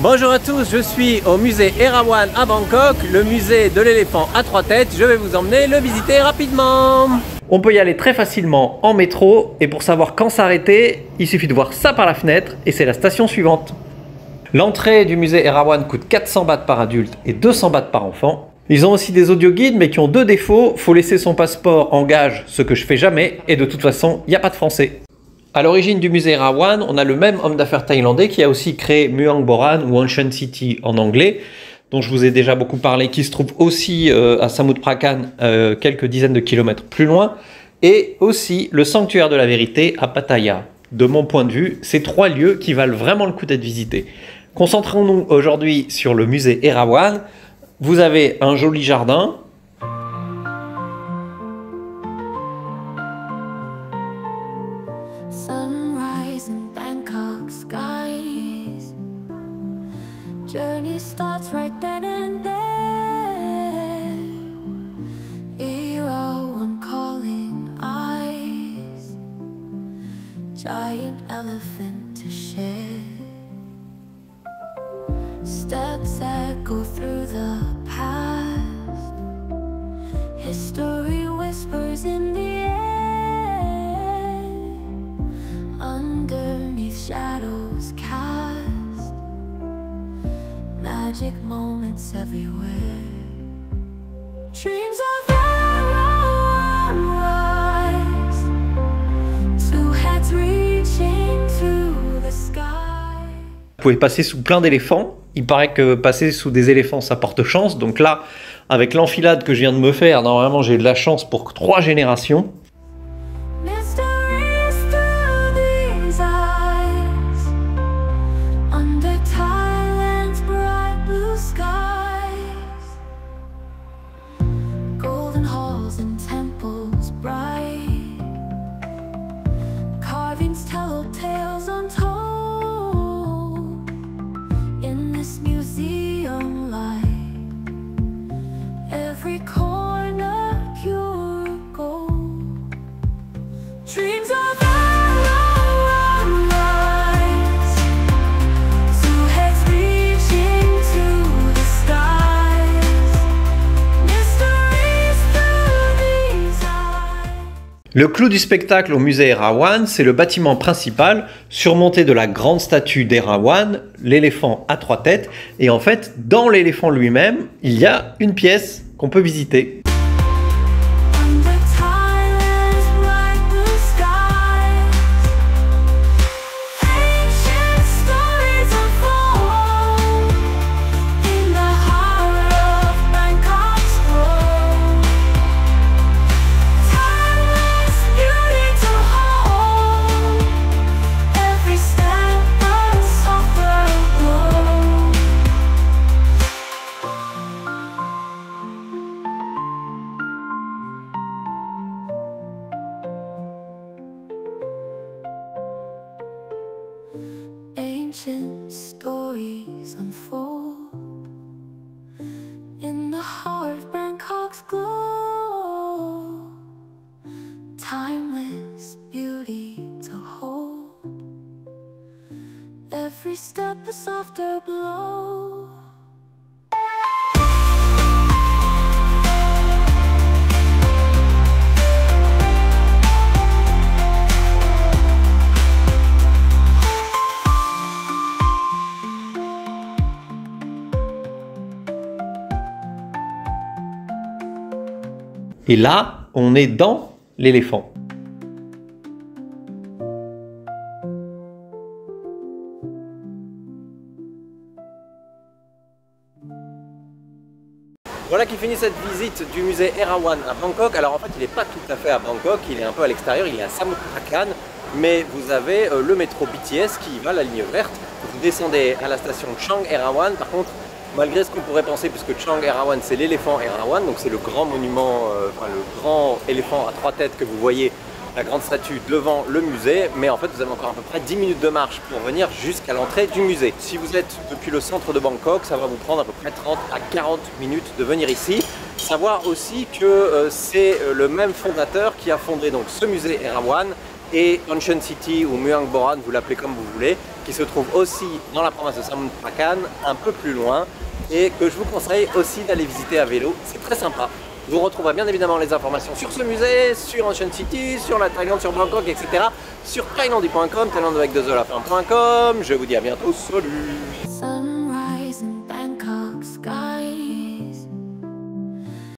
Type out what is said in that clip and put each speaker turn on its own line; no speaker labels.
Bonjour à tous, je suis au musée Erawan à Bangkok, le musée de l'éléphant à 3 têtes. Je vais vous emmener le visiter rapidement. On peut y aller très facilement en métro et pour savoir quand s'arrêter, il suffit de voir ça par la fenêtre et c'est la station suivante. L'entrée du musée Erawan coûte 400 bahts par adulte et 200 bahts par enfant. Ils ont aussi des audioguides mais qui ont deux défauts. Faut laisser son passeport en gage, ce que je fais jamais, et de toute façon, il n'y a pas de français. À l'origine du musée Erawan, on a le même homme d'affaires thaïlandais qui a aussi créé Muang Boran ou Ocean City en anglais, dont je vous ai déjà beaucoup parlé, qui se trouve aussi à Samut Prakan, quelques dizaines de kilomètres plus loin, et aussi le sanctuaire de la vérité à Pattaya. De mon point de vue, ces trois lieux qui valent vraiment le coup d'être visités. Concentrons-nous aujourd'hui sur le musée Erawan. Vous avez un joli jardin.
Sunrise in Bangkok skies. Journey starts right then and there. Erawan calling eyes. Giant elephant to share. Steps that go through the past. History whispers in the air. Underneath shadows cast. Magic moments everywhere. Dreams of Erawan rise. Two heads reaching to the sky.
Vous pouvez passer sous plein d'éléphants. Il paraît que passer sous des éléphants, ça porte chance. Donc là, avec l'enfilade que je viens de me faire, normalement, j'ai de la chance pour 3 générations.
Mysteries through these eyes. Under Thailand's bright blue skies. Golden halls and temples bright. Carvings tell tales untold. In this museum light, every corner pure gold. Dreams of Erawan rise. Two heads reaching to the skies. Mysteries through these eyes.
Le clou du spectacle au musée Erawan, c'est le bâtiment principal, surmonté de la grande statue d'Erawan, l'éléphant à 3 têtes. Et en fait, dans l'éléphant lui-même, il y a une pièce qu'on peut visiter.
Under Thailand's bright blue skies. Ancient stories unfold in the heart of Bangkok's grove. Timeless beauty to hold. Every step a softer glow. Ancient stories unfold in the heart of Bangkok's glow. Timeless beauty to hold. Every step a softer blow.
Et là, on est dans l'éléphant. Voilà qui finit cette visite du musée Erawan à Bangkok. Alors en fait, il n'est pas tout à fait à Bangkok, il est un peu à l'extérieur, il est à Samut Prakan. Mais vous avez le métro BTS qui va à la ligne verte. Vous descendez à la station Chang Erawan. Par contre, malgré ce qu'on pourrait penser, puisque Chang Erawan c'est l'éléphant Erawan, donc c'est le grand monument, le grand éléphant à 3 têtes que vous voyez, la grande statue devant le musée, mais en fait vous avez encore à peu près 10 minutes de marche pour venir jusqu'à l'entrée du musée. Si vous êtes depuis le centre de Bangkok, ça va vous prendre à peu près 30 à 40 minutes de venir ici. Savoir aussi que c'est le même fondateur qui a fondé donc ce musée Erawan et Ancient City ou Muang Boran, vous l'appelez comme vous voulez, qui se trouve aussi dans la province de Samut Prakan, un peu plus loin, et que je vous conseille aussi d'aller visiter à vélo. C'est très sympa. Vous retrouverez bien évidemment les informations sur ce musée, sur Ancient City, sur la Thaïlande, sur Bangkok, etc. sur thailandi.com, thailande avec 2 e à la fin.com. Je vous dis à bientôt, salut!